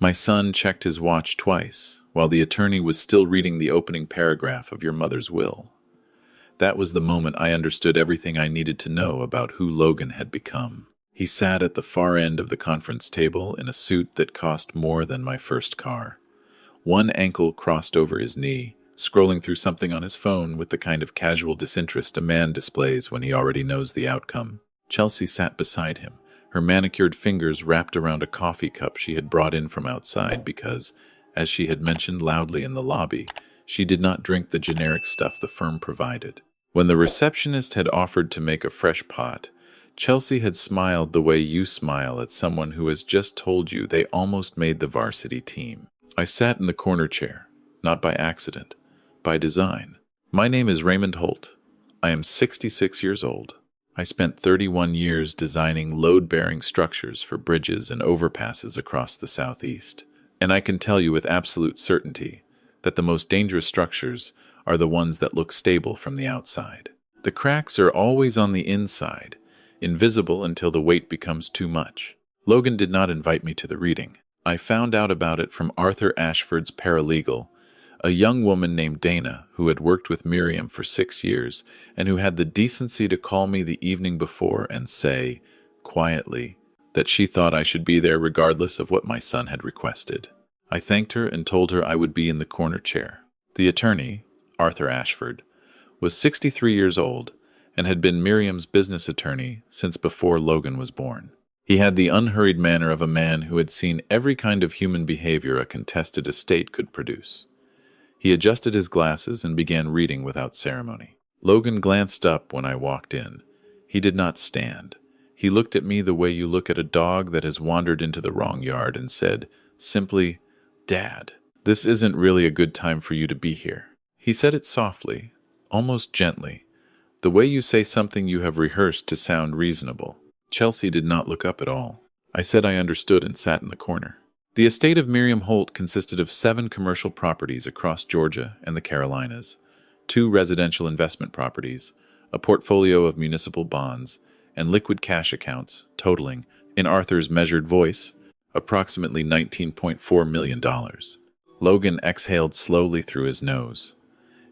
My son checked his watch twice, while the attorney was still reading the opening paragraph of your mother's will. That was the moment I understood everything I needed to know about who Logan had become. He sat at the far end of the conference table in a suit that cost more than my first car. One ankle crossed over his knee, scrolling through something on his phone with the kind of casual disinterest a man displays when he already knows the outcome. Chelsea sat beside him, her manicured fingers wrapped around a coffee cup she had brought in from outside because, as she had mentioned loudly in the lobby, she did not drink the generic stuff the firm provided. When the receptionist had offered to make a fresh pot, Chelsea had smiled the way you smile at someone who has just told you they almost made the varsity team. I sat in the corner chair, not by accident, by design. My name is Raymond Holt. I am 66 years old. I spent 31 years designing load-bearing structures for bridges and overpasses across the Southeast. And I can tell you with absolute certainty that the most dangerous structures are the ones that look stable from the outside. The cracks are always on the inside, invisible until the weight becomes too much. Logan did not invite me to the reading. I found out about it from Arthur Ashford's paralegal, a young woman named Dana who had worked with Miriam for 6 years and who had the decency to call me the evening before and say, quietly, that she thought I should be there regardless of what my son had requested. I thanked her and told her I would be in the corner chair. The attorney, Arthur Ashford, was 63 years old and had been Miriam's business attorney since before Logan was born. He had the unhurried manner of a man who had seen every kind of human behavior a contested estate could produce. He adjusted his glasses and began reading without ceremony. Logan glanced up when I walked in. He did not stand. He looked at me the way you look at a dog that has wandered into the wrong yard and said, simply, "Dad, this isn't really a good time for you to be here." He said it softly, almost gently, the way you say something you have rehearsed to sound reasonable. Chelsea did not look up at all. I said I understood and sat in the corner. The estate of Miriam Holt consisted of 7 commercial properties across Georgia and the Carolinas, 2 residential investment properties, a portfolio of municipal bonds, and liquid cash accounts totaling, in Arthur's measured voice, approximately $19.4 million. Logan exhaled slowly through his nose.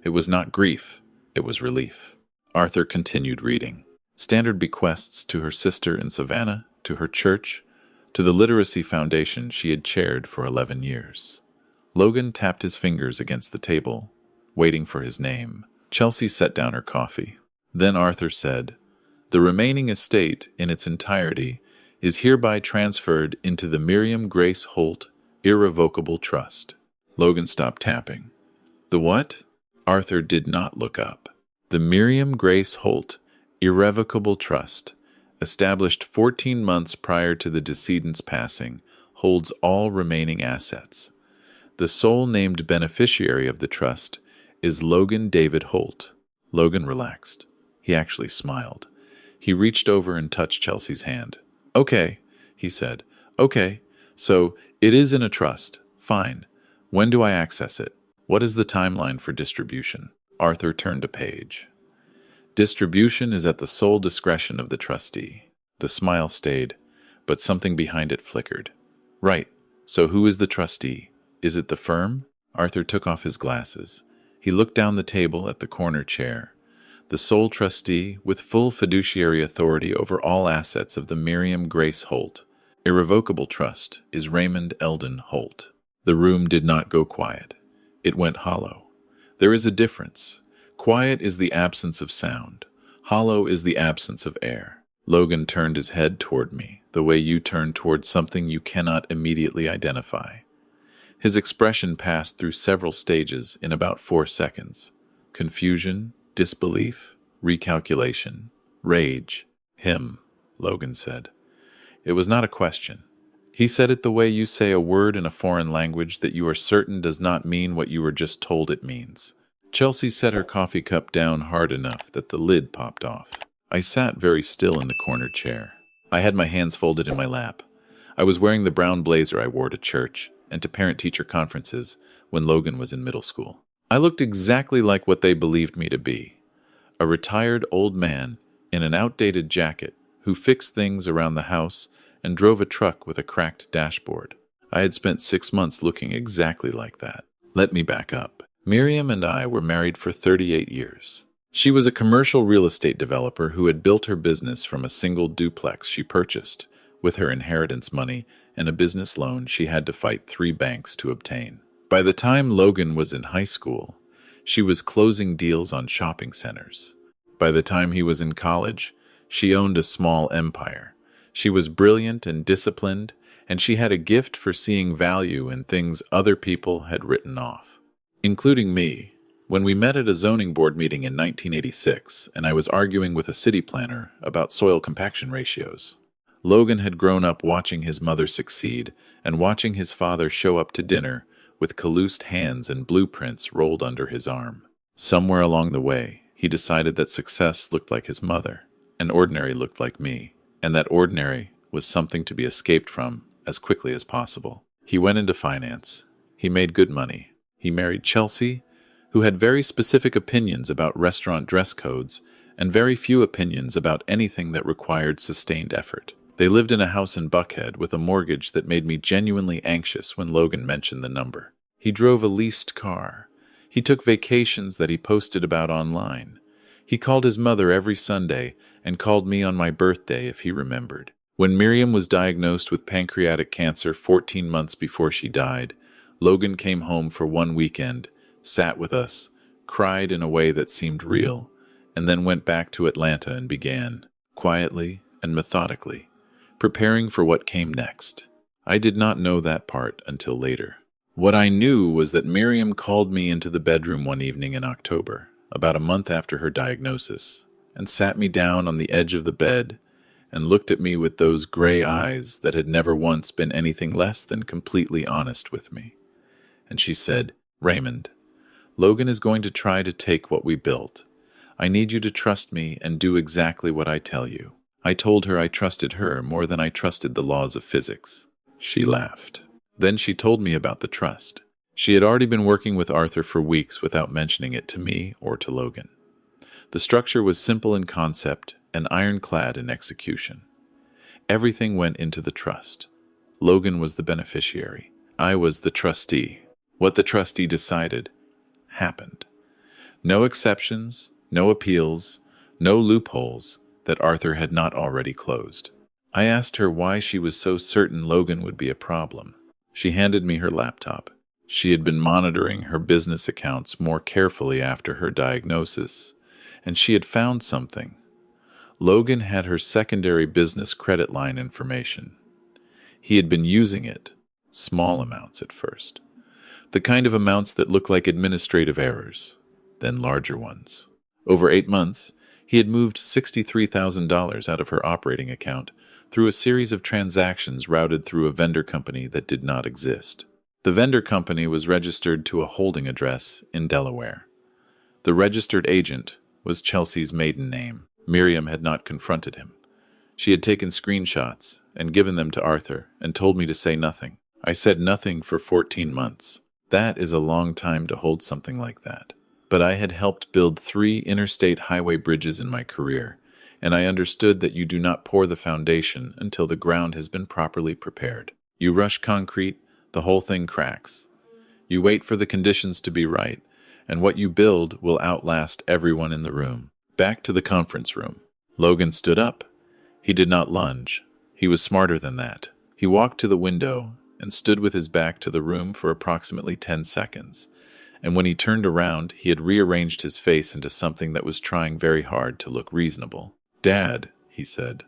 It was not grief, it was relief. Arthur continued reading. Standard bequests to her sister in Savannah, to her church, to the literacy foundation she had chaired for 11 years. Logan tapped his fingers against the table, waiting for his name. Chelsea set down her coffee. Then Arthur said, "The remaining estate, in its entirety, is hereby transferred into the Miriam Grace Holt Irrevocable Trust." Logan stopped tapping. "The what?" Arthur did not look up. "The Miriam Grace Holt Irrevocable Trust, established 14 months prior to the decedent's passing, holds all remaining assets. The sole named beneficiary of the trust is Logan David Holt." Logan relaxed. He actually smiled. He reached over and touched Chelsea's hand. "Okay," he said. "Okay, so it is in a trust. Fine. When do I access it? What is the timeline for distribution?" Arthur turned a page. "Distribution is at the sole discretion of the trustee." The smile stayed, but something behind it flickered. "Right. So who is the trustee? Is it the firm?" Arthur took off his glasses. He looked down the table at the corner chair. "The sole trustee, with full fiduciary authority over all assets of the Miriam Grace Holt Irrevocable Trust, is Raymond Eldon Holt." The room did not go quiet. It went hollow. There is a difference. Quiet is the absence of sound. Hollow is the absence of air. Logan turned his head toward me, the way you turn toward something you cannot immediately identify. His expression passed through several stages in about 4 seconds. Confusion, disbelief, recalculation, rage. "Him," Logan said. It was not a question. He said it the way you say a word in a foreign language that you are certain does not mean what you were just told it means. Chelsea set her coffee cup down hard enough that the lid popped off. I sat very still in the corner chair. I had my hands folded in my lap. I was wearing the brown blazer I wore to church and to parent-teacher conferences when Logan was in middle school. I looked exactly like what they believed me to be, a retired old man in an outdated jacket who fixed things around the house and drove a truck with a cracked dashboard. I had spent 6 months looking exactly like that. Let me back up. Miriam and I were married for 38 years. She was a commercial real estate developer who had built her business from a single duplex she purchased with her inheritance money and a business loan she had to fight 3 banks to obtain. By the time Logan was in high school, she was closing deals on shopping centers. By the time he was in college, she owned a small empire. She was brilliant and disciplined, and she had a gift for seeing value in things other people had written off, including me. When we met at a zoning board meeting in 1986, and I was arguing with a city planner about soil compaction ratios, Logan had grown up watching his mother succeed and watching his father show up to dinner with calloused hands and blueprints rolled under his arm. Somewhere along the way, he decided that success looked like his mother, and ordinary looked like me, and that ordinary was something to be escaped from as quickly as possible. He went into finance. He made good money. He married Chelsea, who had very specific opinions about restaurant dress codes and very few opinions about anything that required sustained effort. They lived in a house in Buckhead with a mortgage that made me genuinely anxious when Logan mentioned the number. He drove a leased car. He took vacations that he posted about online. He called his mother every Sunday and called me on my birthday if he remembered. When Miriam was diagnosed with pancreatic cancer 14 months before she died, Logan came home for one weekend, sat with us, cried in a way that seemed real, and then went back to Atlanta and began, quietly and methodically, preparing for what came next. I did not know that part until later. What I knew was that Miriam called me into the bedroom one evening in October, about a month after her diagnosis, and sat me down on the edge of the bed and looked at me with those gray eyes that had never once been anything less than completely honest with me. And she said, "Raymond, Logan is going to try to take what we built. I need you to trust me and do exactly what I tell you." I told her I trusted her more than I trusted the laws of physics. She laughed. Then she told me about the trust. She had already been working with Arthur for weeks without mentioning it to me or to Logan. The structure was simple in concept and ironclad in execution. Everything went into the trust. Logan was the beneficiary. I was the trustee. What the trustee decided happened. No exceptions, no appeals, no loopholes that Arthur had not already closed. I asked her why she was so certain Logan would be a problem. She handed me her laptop. She had been monitoring her business accounts more carefully after her diagnosis, and she had found something. Logan had her secondary business credit line information. He had been using it, small amounts at first, the kind of amounts that look like administrative errors, then larger ones. Over 8 months, he had moved $63,000 out of her operating account through a series of transactions routed through a vendor company that did not exist. The vendor company was registered to a holding address in Delaware. The registered agent was Chelsea's maiden name. Miriam had not confronted him. She had taken screenshots and given them to Arthur and told me to say nothing. I said nothing for 14 months. That is a long time to hold something like that. But I had helped build 3 interstate highway bridges in my career, and I understood that you do not pour the foundation until the ground has been properly prepared. You rush concrete, the whole thing cracks. You wait for the conditions to be right, and what you build will outlast everyone in the room. Back to the conference room. Logan stood up. He did not lunge. He was smarter than that. He walked to the window and stood with his back to the room for approximately 10 seconds. And when he turned around, he had rearranged his face into something that was trying very hard to look reasonable. "Dad," he said,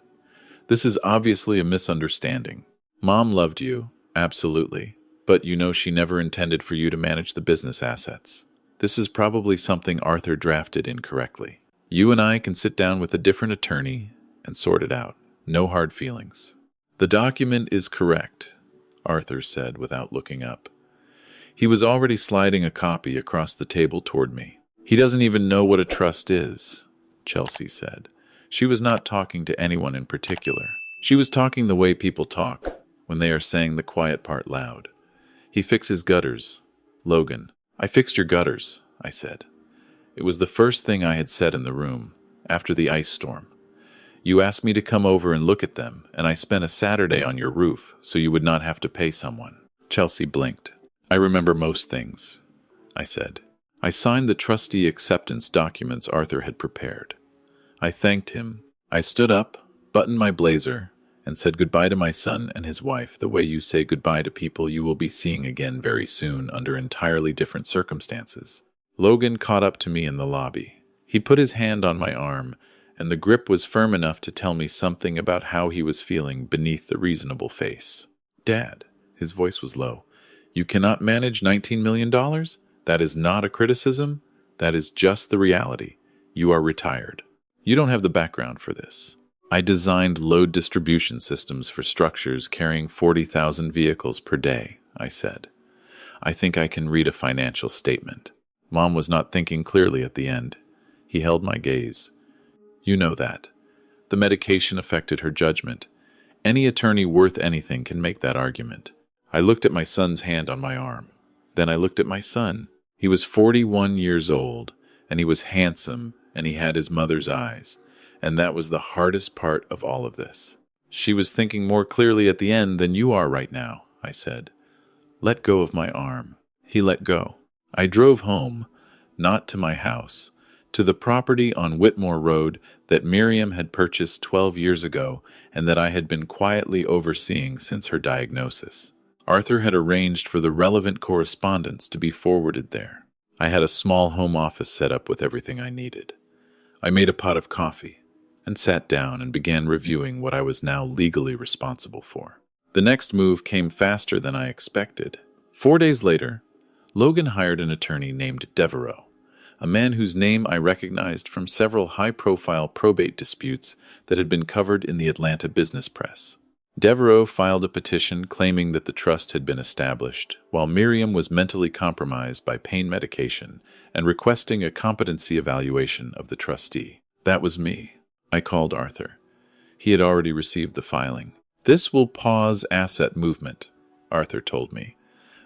"this is obviously a misunderstanding. Mom loved you, absolutely, but you know she never intended for you to manage the business assets. This is probably something Arthur drafted incorrectly. You and I can sit down with a different attorney and sort it out. No hard feelings." "The document is correct," Arthur said without looking up. He was already sliding a copy across the table toward me. "He doesn't even know what a trust is," Chelsea said. She was not talking to anyone in particular. She was talking the way people talk when they are saying the quiet part loud. "He fixes gutters." "Logan." "I fixed your gutters," I said. It was the first thing I had said in the room, after the ice storm. "You asked me to come over and look at them, and I spent a Saturday on your roof so you would not have to pay someone." Chelsea blinked. I remember most things, I said. I signed the trustee acceptance documents Arthur had prepared. I thanked him. I stood up, buttoned my blazer, and said goodbye to my son and his wife the way you say goodbye to people you will be seeing again very soon under entirely different circumstances. Logan caught up to me in the lobby. He put his hand on my arm, and the grip was firm enough to tell me something about how he was feeling beneath the reasonable face. Dad, his voice was low, you cannot manage $19 million? That is not a criticism. That is just the reality. You are retired. You don't have the background for this. I designed load distribution systems for structures carrying 40,000 vehicles per day, I said. I think I can read a financial statement. Mom was not thinking clearly at the end. He held my gaze. You know that. The medication affected her judgment. Any attorney worth anything can make that argument. I looked at my son's hand on my arm. Then I looked at my son. He was 41 years old, and he was handsome, and he had his mother's eyes. And that was the hardest part of all of this. She was thinking more clearly at the end than you are right now, I said. Let go of my arm. He let go. I drove home, not to my house, to the property on Whitmore Road that Miriam had purchased 12 years ago and that I had been quietly overseeing since her diagnosis. Arthur had arranged for the relevant correspondence to be forwarded there. I had a small home office set up with everything I needed. I made a pot of coffee and sat down and began reviewing what I was now legally responsible for. The next move came faster than I expected. 4 days later, Logan hired an attorney named Devereaux, a man whose name I recognized from several high-profile probate disputes that had been covered in the Atlanta business press. Devereaux filed a petition claiming that the trust had been established, while Miriam was mentally compromised by pain medication and requesting a competency evaluation of the trustee. That was me. I called Arthur. He had already received the filing. This will pause asset movement, Arthur told me.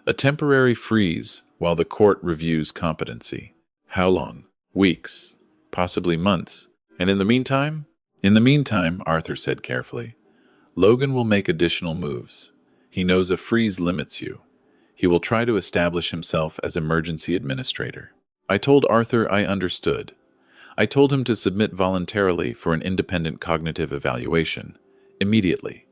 A temporary freeze while the court reviews competency. How long? Weeks, possibly months. And in the meantime? In the meantime, Arthur said carefully, Logan will make additional moves. He knows a freeze limits you. He will try to establish himself as emergency administrator. I told Arthur I understood. I told him to submit voluntarily for an independent cognitive evaluation, immediately,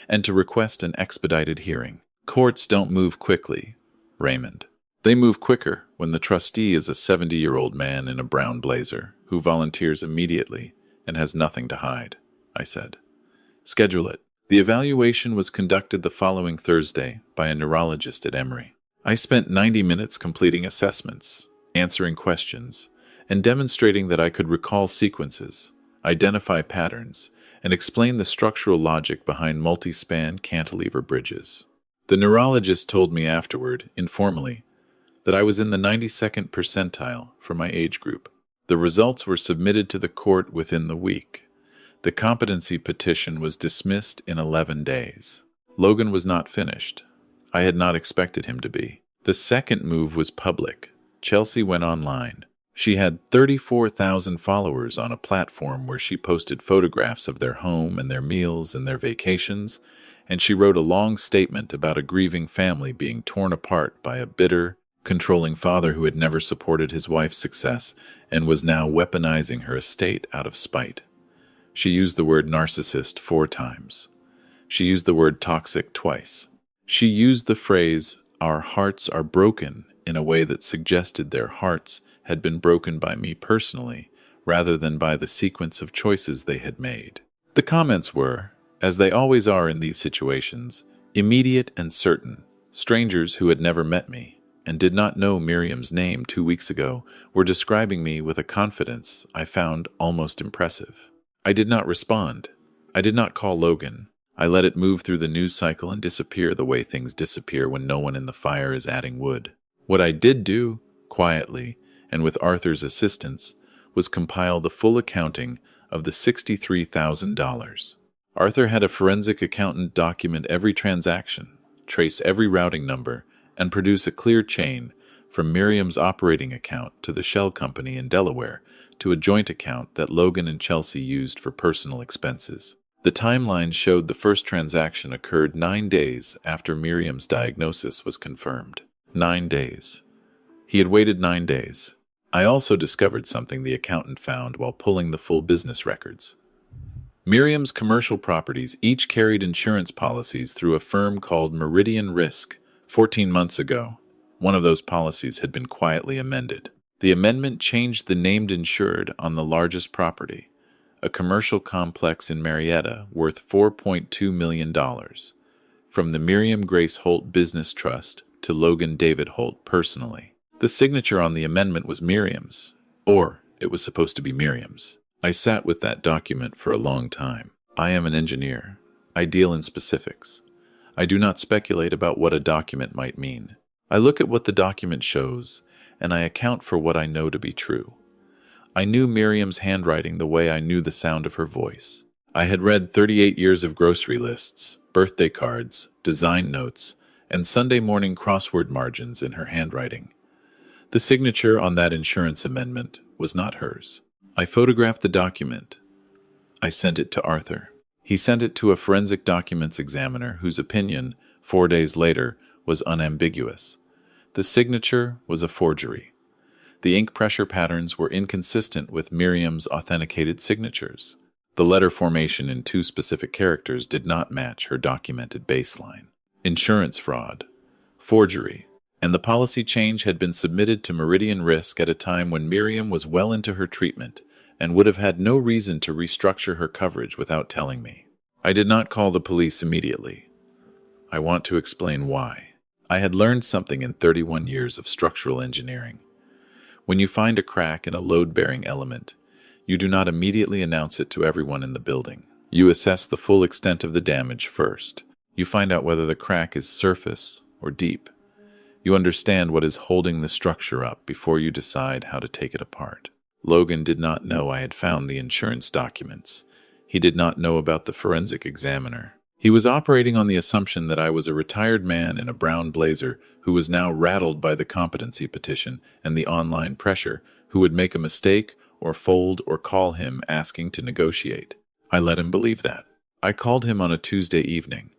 and to request an expedited hearing. Courts don't move quickly, Raymond. They move quicker when the trustee is a 70-year-old man in a brown blazer who volunteers immediately and has nothing to hide, I said. Schedule it. The evaluation was conducted the following Thursday by a neurologist at Emory. I spent 90 minutes completing assessments, answering questions, and demonstrating that I could recall sequences, identify patterns, and explain the structural logic behind multi-span cantilever bridges. The neurologist told me afterward, informally, that I was in the 92nd percentile for my age group. The results were submitted to the court within the week. The competency petition was dismissed in 11 days. Logan was not finished. I had not expected him to be. The second move was public. Chelsea went online. She had 34,000 followers on a platform where she posted photographs of their home and their meals and their vacations, and she wrote a long statement about a grieving family being torn apart by a bitter, controlling father who had never supported his wife's success and was now weaponizing her estate out of spite. She used the word narcissist 4 times. She used the word toxic twice. She used the phrase, "Our hearts are broken," in a way that suggested their hearts had been broken by me personally, rather than by the sequence of choices they had made. The comments were, as they always are in these situations, immediate and certain. Strangers who had never met me and did not know Miriam's name 2 weeks ago were describing me with a confidence I found almost impressive. I did not respond. I did not call Logan. I let it move through the news cycle and disappear the way things disappear when no one in the fire is adding wood. What I did do, quietly, and with Arthur's assistance, was compile the full accounting of the $63,000. Arthur had a forensic accountant document every transaction, trace every routing number, and produce a clear chain from Miriam's operating account to the shell company in Delaware to a joint account that Logan and Chelsea used for personal expenses. The timeline showed the first transaction occurred 9 days after Miriam's diagnosis was confirmed. 9 days. He had waited 9 days. I also discovered something the accountant found while pulling the full business records. Miriam's commercial properties each carried insurance policies through a firm called Meridian Risk. 14 months ago, one of those policies had been quietly amended. The amendment changed the named insured on the largest property, a commercial complex in Marietta worth $4.2 million, from the Miriam Grace Holt Business Trust to Logan David Holt personally. The signature on the amendment was Miriam's, or it was supposed to be Miriam's. I sat with that document for a long time. I am an engineer. I deal in specifics. I do not speculate about what a document might mean. I look at what the document shows, and I account for what I know to be true. I knew Miriam's handwriting the way I knew the sound of her voice. I had read 38 years of grocery lists, birthday cards, design notes, and Sunday morning crossword margins in her handwriting. The signature on that insurance amendment was not hers. I photographed the document. I sent it to Arthur. He sent it to a forensic documents examiner whose opinion, 4 days later, was unambiguous. The signature was a forgery. The ink pressure patterns were inconsistent with Miriam's authenticated signatures. The letter formation in 2 specific characters did not match her documented baseline. Insurance fraud, forgery, and the policy change had been submitted to Meridian Risk at a time when Miriam was well into her treatment and would have had no reason to restructure her coverage without telling me. I did not call the police immediately. I want to explain why. I had learned something in 31 years of structural engineering. When you find a crack in a load-bearing element, you do not immediately announce it to everyone in the building. You assess the full extent of the damage first. You find out whether the crack is surface or deep. You understand what is holding the structure up before you decide how to take it apart. Logan did not know I had found the insurance documents. He did not know about the forensic examiner. He was operating on the assumption that I was a retired man in a brown blazer who was now rattled by the competency petition and the online pressure, who would make a mistake or fold or call him asking to negotiate. I let him believe that. I called him on a Tuesday evening.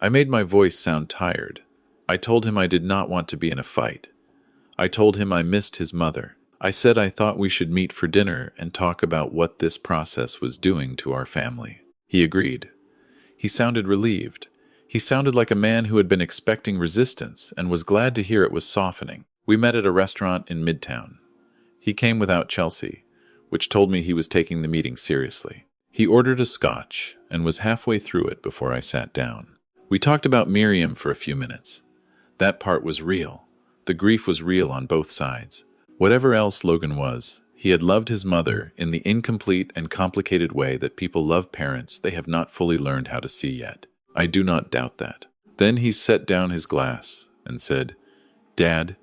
I made my voice sound tired. I told him I did not want to be in a fight. I told him I missed his mother. I said I thought we should meet for dinner and talk about what this process was doing to our family. He agreed. He sounded relieved. He sounded like a man who had been expecting resistance and was glad to hear it was softening. We met at a restaurant in Midtown. He came without Chelsea, which told me he was taking the meeting seriously. He ordered a scotch and was halfway through it before I sat down. We talked about Miriam for a few minutes. That part was real. The grief was real on both sides. Whatever else Logan was, he had loved his mother in the incomplete and complicated way that people love parents they have not fully learned how to see yet. I do not doubt that. Then he set down his glass and said, "Dad,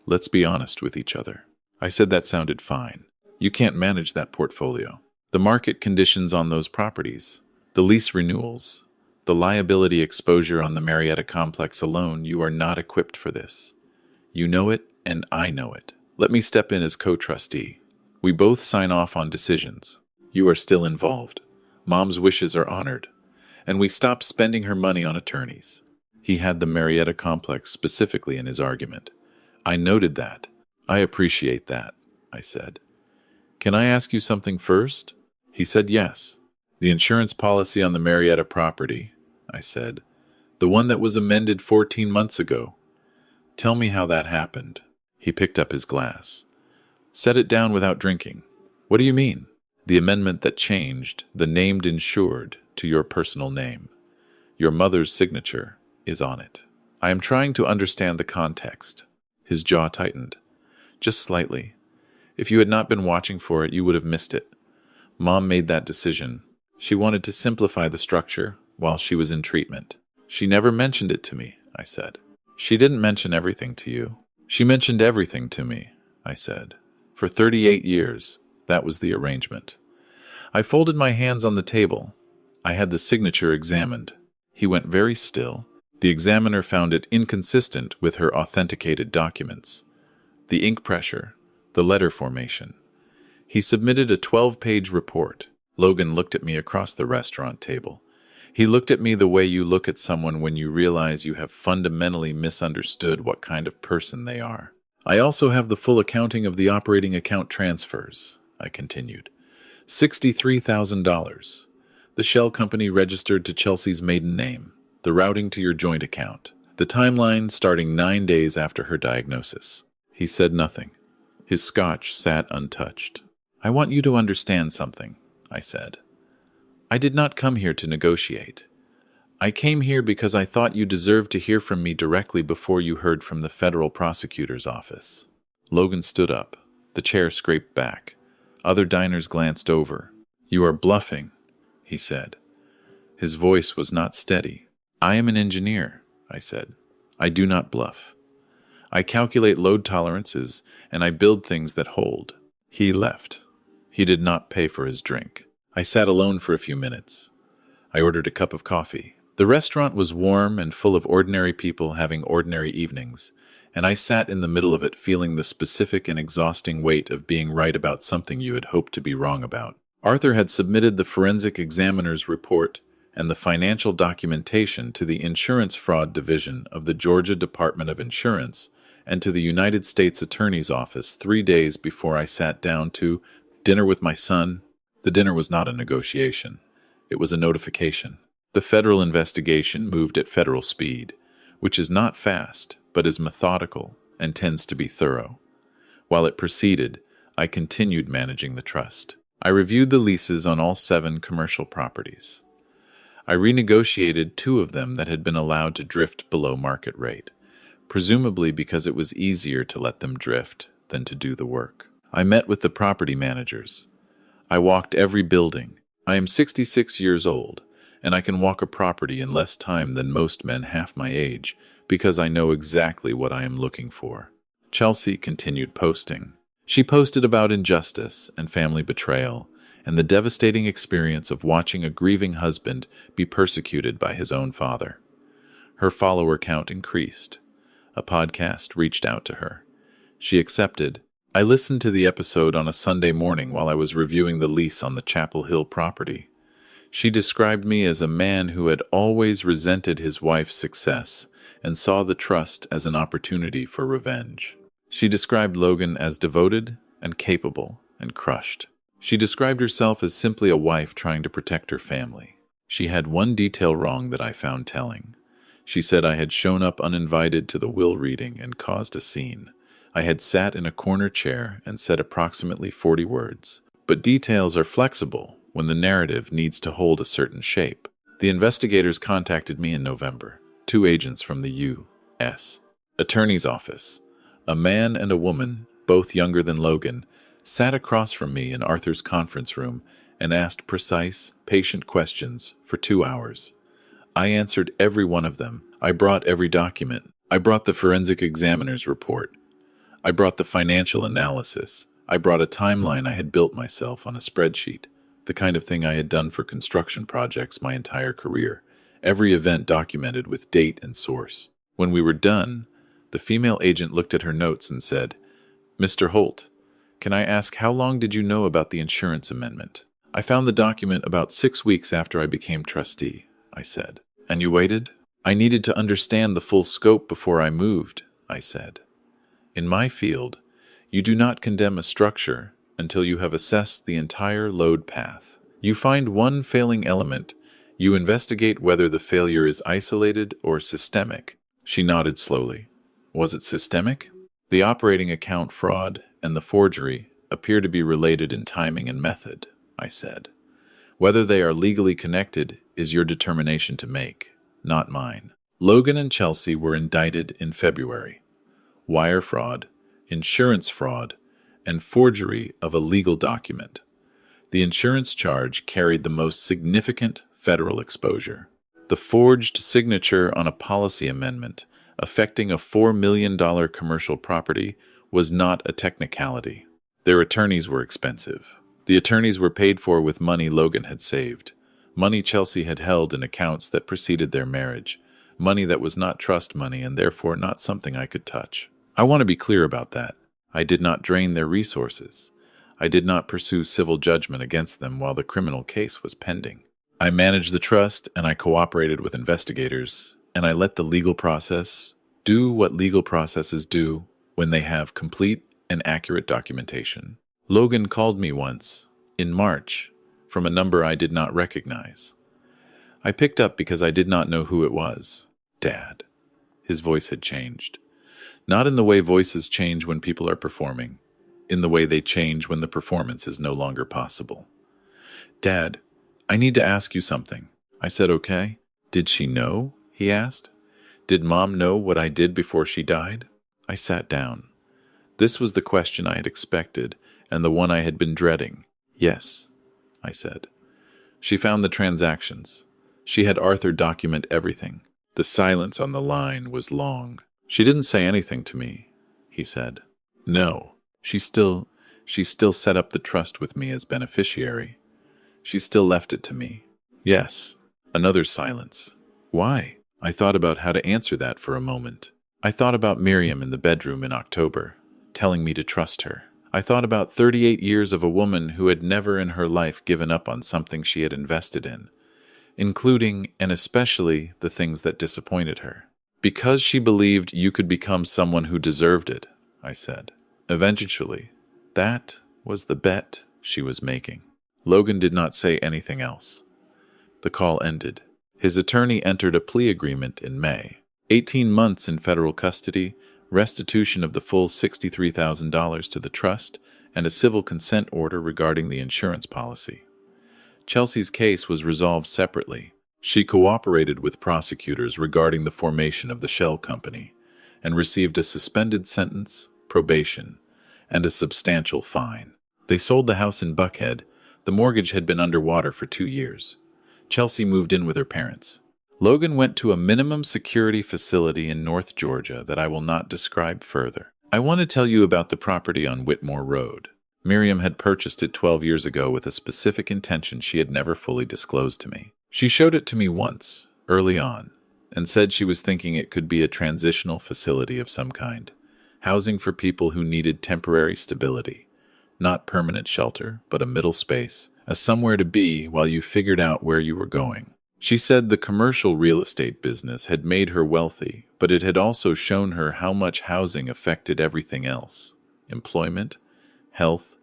let's be honest with each other." I said that sounded fine. You can't manage that portfolio. The market conditions on those properties, the lease renewals, the liability exposure on the Marietta complex alone, you are not equipped for this. You know it, and I know it. Let me step in as co-trustee. We both sign off on decisions. You are still involved. Mom's wishes are honored. And we stop spending her money on attorneys. He had the Marietta complex specifically in his argument. I noted that. I appreciate that, I said. Can I ask you something first? He said yes. The insurance policy on the Marietta property, I said. The one that was amended 14 months ago. Tell me how that happened. He picked up his glass. Set it down without drinking. What do you mean? The amendment that changed the named insured to your personal name. Your mother's signature is on it. I am trying to understand the context. His jaw tightened. Just slightly. If you had not been watching for it, you would have missed it. Mom made that decision. She wanted to simplify the structure while she was in treatment. She never mentioned it to me, I said. She didn't mention everything to you. She mentioned everything to me, I said. For 38 years, that was the arrangement. I folded my hands on the table. I had the signature examined. He went very still. The examiner found it inconsistent with her authenticated documents. The ink pressure, the letter formation. He submitted a 12-page report. Logan looked at me across the restaurant table. He looked at me the way you look at someone when you realize you have fundamentally misunderstood what kind of person they are. I also have the full accounting of the operating account transfers, I continued. $63,000. The shell company registered to Chelsea's maiden name, the routing to your joint account, the timeline starting 9 days after her diagnosis. He said nothing. His scotch sat untouched. I want you to understand something, I said. I did not come here to negotiate. I came here because I thought you deserved to hear from me directly before you heard from the federal prosecutor's office. Logan stood up. The chair scraped back. Other diners glanced over. You are bluffing, he said. His voice was not steady. I am an engineer, I said. I do not bluff. I calculate load tolerances, and I build things that hold. He left. He did not pay for his drink. I sat alone for a few minutes. I ordered a cup of coffee. The restaurant was warm and full of ordinary people having ordinary evenings, and I sat in the middle of it feeling the specific and exhausting weight of being right about something you had hoped to be wrong about. Arthur had submitted the forensic examiner's report and the financial documentation to the Insurance Fraud Division of the Georgia Department of Insurance and to the United States Attorney's Office 3 days before I sat down to dinner with my son. The dinner was not a negotiation. It was a notification. The federal investigation moved at federal speed, which is not fast, but is methodical and tends to be thorough. While it proceeded, I continued managing the trust. I reviewed the leases on all 7 commercial properties. I renegotiated 2 of them that had been allowed to drift below market rate, presumably because it was easier to let them drift than to do the work. I met with the property managers. I walked every building. I am 66 years old, and I can walk a property in less time than most men half my age because I know exactly what I am looking for. Chelsea continued posting. She posted about injustice and family betrayal and the devastating experience of watching a grieving husband be persecuted by his own father. Her follower count increased. A podcast reached out to her. She accepted. I listened to the episode on a Sunday morning while I was reviewing the lease on the Chapel Hill property. She described me as a man who had always resented his wife's success and saw the trust as an opportunity for revenge. She described Logan as devoted and capable and crushed. She described herself as simply a wife trying to protect her family. She had one detail wrong that I found telling. She said I had shown up uninvited to the will reading and caused a scene. I had sat in a corner chair and said approximately 40 words. But details are flexible when the narrative needs to hold a certain shape. The investigators contacted me in November. 2 agents from the U.S. Attorney's Office, a man and a woman, both younger than Logan, sat across from me in Arthur's conference room and asked precise, patient questions for 2 hours. I answered every one of them. I brought every document. I brought the forensic examiner's report. I brought the financial analysis. I brought a timeline I had built myself on a spreadsheet, the kind of thing I had done for construction projects my entire career, every event documented with date and source. When we were done, the female agent looked at her notes and said, "Mr. Holt, can I ask how long did you know about the insurance amendment?" "I found the document about 6 weeks after I became trustee," I said. "And you waited?" "I needed to understand the full scope before I moved," I said. In my field, you do not condemn a structure until you have assessed the entire load path. You find one failing element, you investigate whether the failure is isolated or systemic. She nodded slowly. Was it systemic? The operating account fraud and the forgery appear to be related in timing and method, I said. Whether they are legally connected is your determination to make, not mine. Logan and Chelsea were indicted in February. Wire fraud, insurance fraud, and forgery of a legal document. The insurance charge carried the most significant federal exposure. The forged signature on a policy amendment affecting a $4 million commercial property was not a technicality. Their attorneys were expensive. The attorneys were paid for with money Logan had saved, money Chelsea had held in accounts that preceded their marriage, money that was not trust money and therefore not something I could touch. I want to be clear about that. I did not drain their resources. I did not pursue civil judgment against them while the criminal case was pending. I managed the trust, and I cooperated with investigators, and I let the legal process do what legal processes do when they have complete and accurate documentation. Logan called me once, in March, from a number I did not recognize. I picked up because I did not know who it was. Dad. His voice had changed. Not in the way voices change when people are performing, in the way they change when the performance is no longer possible. Dad, I need to ask you something. I said, okay. Did she know? He asked. Did Mom know what I did before she died? I sat down. This was the question I had expected, and the one I had been dreading. Yes, I said. She found the transactions. She had Arthur document everything. The silence on the line was long. She didn't say anything to me, he said. No, she still set up the trust with me as beneficiary. She still left it to me. Yes. Another silence. Why? I thought about how to answer that for a moment. I thought about Miriam in the bedroom in October, telling me to trust her. I thought about 38 years of a woman who had never in her life given up on something she had invested in, including and especially the things that disappointed her. Because she believed you could become someone who deserved it, I said. Eventually, that was the bet she was making. Logan did not say anything else. The call ended. His attorney entered a plea agreement in May. 18 months in federal custody, restitution of the full $63,000 to the trust, and a civil consent order regarding the insurance policy. Chelsea's case was resolved separately. She cooperated with prosecutors regarding the formation of the shell company and received a suspended sentence, probation, and a substantial fine. They sold the house in Buckhead. The mortgage had been underwater for 2 years. Chelsea moved in with her parents. Logan went to a minimum security facility in North Georgia that I will not describe further. I want to tell you about the property on Whitmore Road. Miriam had purchased it 12 years ago with a specific intention she had never fully disclosed to me. She showed it to me once, early on, and said she was thinking it could be a transitional facility of some kind, housing for people who needed temporary stability, not permanent shelter, but a middle space, a somewhere to be while you figured out where you were going. She said the commercial real estate business had made her wealthy, but it had also shown her how much housing affected everything else: employment, health,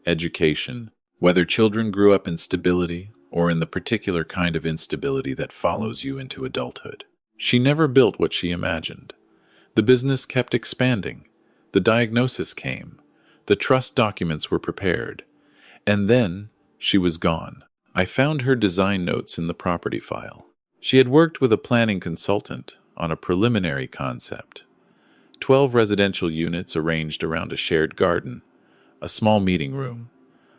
education, whether children grew up in stability or in the particular kind of instability that follows you into adulthood. She never built what she imagined. The business kept expanding. The diagnosis came. The trust documents were prepared. And then she was gone. I found her design notes in the property file. She had worked with a planning consultant on a preliminary concept. 12 residential units arranged around a shared garden, a small meeting room,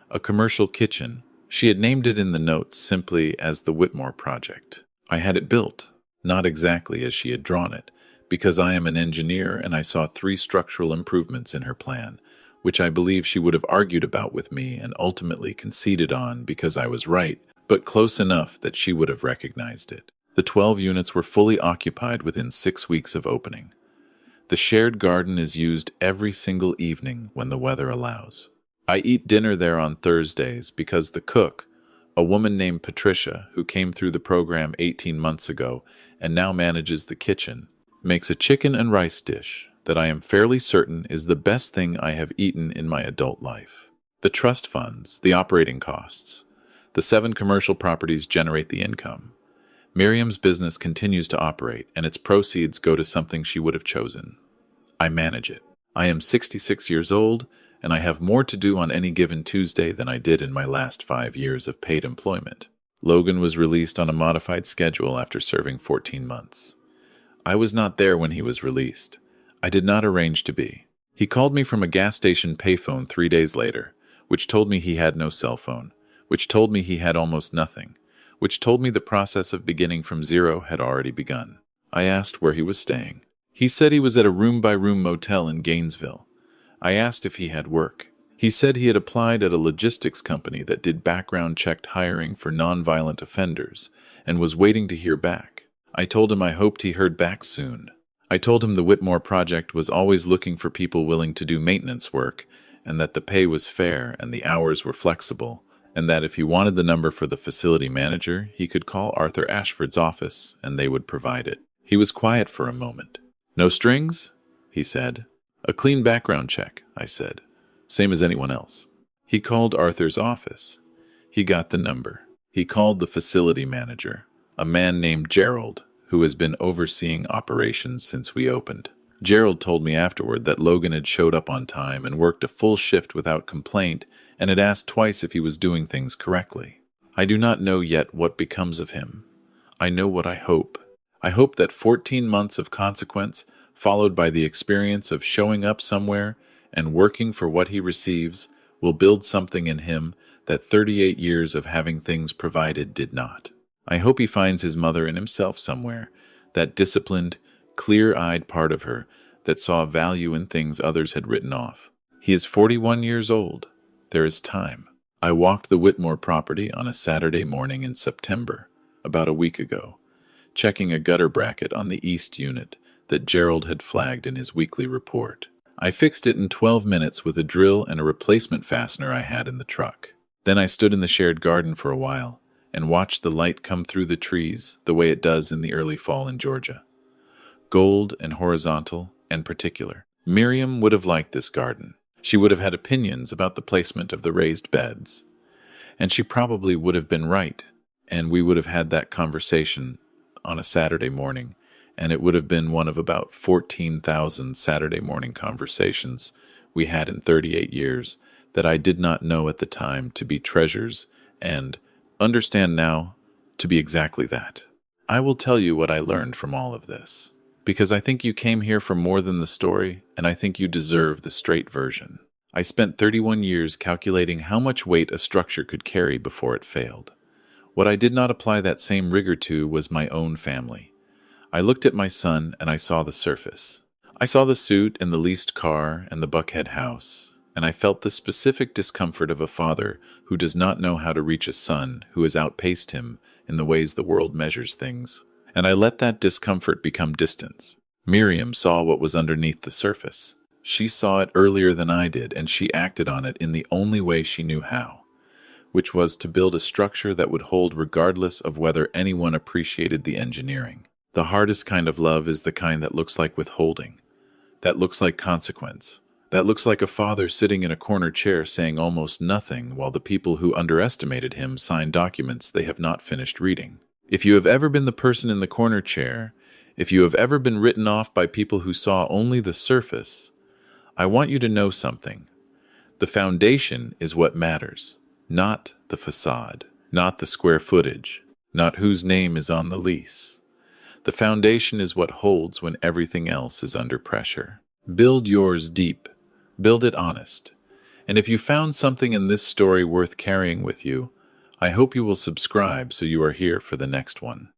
a commercial kitchen. She had named it in the notes simply as the Whitmore Project. I had it built, not exactly as she had drawn it, because I am an engineer and I saw 3 structural improvements in her plan, which I believe she would have argued about with me and ultimately conceded on because I was right, but close enough that she would have recognized it. The 12 units were fully occupied within 6 weeks of opening. The shared garden is used every single evening when the weather allows. I eat dinner there on Thursdays because the cook, a woman named Patricia who came through the program 18 months ago and now manages the kitchen, makes a chicken and rice dish that I am fairly certain is the best thing I have eaten in my adult life. The trust funds, the operating costs, the 7 commercial properties generate the income. Miriam's business continues to operate, and its proceeds go to something she would have chosen. I manage it. I am 66 years old, and I have more to do on any given Tuesday than I did in my last 5 years of paid employment. Logan was released on a modified schedule after serving 14 months. I was not there when he was released. I did not arrange to be. He called me from a gas station payphone 3 days later, which told me he had no cell phone, which told me he had almost nothing, which told me the process of beginning from zero had already begun. I asked where he was staying. He said he was at a room-by-room motel in Gainesville. I asked if he had work. He said he had applied at a logistics company that did background-checked hiring for nonviolent offenders and was waiting to hear back. I told him I hoped he heard back soon. I told him the Whitmore Project was always looking for people willing to do maintenance work and that the pay was fair and the hours were flexible, and that if he wanted the number for the facility manager, he could call Arthur Ashford's office and they would provide it. He was quiet for a moment. "No strings?" he said. "A clean background check," I said. "Same as anyone else." He called Arthur's office. He got the number. He called the facility manager, a man named Gerald, who has been overseeing operations since we opened. Gerald told me afterward that Logan had showed up on time and worked a full shift without complaint and had asked twice if he was doing things correctly. I do not know yet what becomes of him. I know what I hope. I hope that 14 months of consequence, followed by the experience of showing up somewhere and working for what he receives, will build something in him that 38 years of having things provided did not. I hope he finds his mother in himself somewhere, that disciplined, clear-eyed part of her that saw value in things others had written off. He is 41 years old. There is time. I walked the Whitmore property on a Saturday morning in September, about a week ago, checking a gutter bracket on the east unit that Gerald had flagged in his weekly report. I fixed it in 12 minutes with a drill and a replacement fastener I had in the truck. Then I stood in the shared garden for a while and watched the light come through the trees the way it does in the early fall in Georgia. Gold and horizontal and particular. Miriam would have liked this garden. She would have had opinions about the placement of the raised beds. And she probably would have been right, and we would have had that conversation on a Saturday morning, and it would have been one of about 14,000 Saturday morning conversations we had in 38 years that I did not know at the time to be treasures and understand now to be exactly that. I will tell you what I learned from all of this, because I think you came here for more than the story, and I think you deserve the straight version. I spent 31 years calculating how much weight a structure could carry before it failed. What I did not apply that same rigor to was my own family. I looked at my son and I saw the surface. I saw the suit and the leased car and the Buckhead house, and I felt the specific discomfort of a father who does not know how to reach a son who has outpaced him in the ways the world measures things. And I let that discomfort become distance. Miriam saw what was underneath the surface. She saw it earlier than I did, and she acted on it in the only way she knew how, which was to build a structure that would hold regardless of whether anyone appreciated the engineering. The hardest kind of love is the kind that looks like withholding, that looks like consequence, that looks like a father sitting in a corner chair saying almost nothing while the people who underestimated him sign documents they have not finished reading. If you have ever been the person in the corner chair, if you have ever been written off by people who saw only the surface, I want you to know something. The foundation is what matters, not the facade, not the square footage, not whose name is on the lease. The foundation is what holds when everything else is under pressure. Build yours deep. Build it honest. And if you found something in this story worth carrying with you, I hope you will subscribe so you are here for the next one.